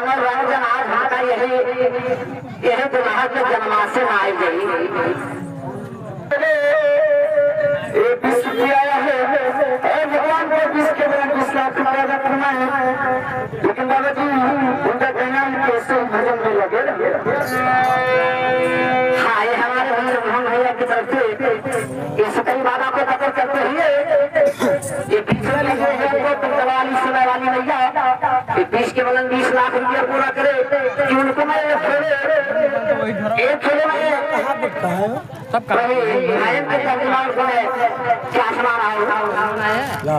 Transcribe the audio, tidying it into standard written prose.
मानो रंग जनाज भागा यही दुल्हा के जन्मा से आई गई ये विश्व की आया है भगवान को विश्व के बड़ा 20 लाख रुपया रखना है लेकिन बाबा जी उनका कहना कैसे भजन में लगे हाँ ये हमारे भैया की तरफ से ये सतई बाबा को पकड़ करते हुए ये पिछले लगे हैं तो दवाली सुनाई वाली भैया 20 के बदन 20 लाख रुपया पूरा करे कि उनको मैं एक खेले में सब का क्या समान हेलो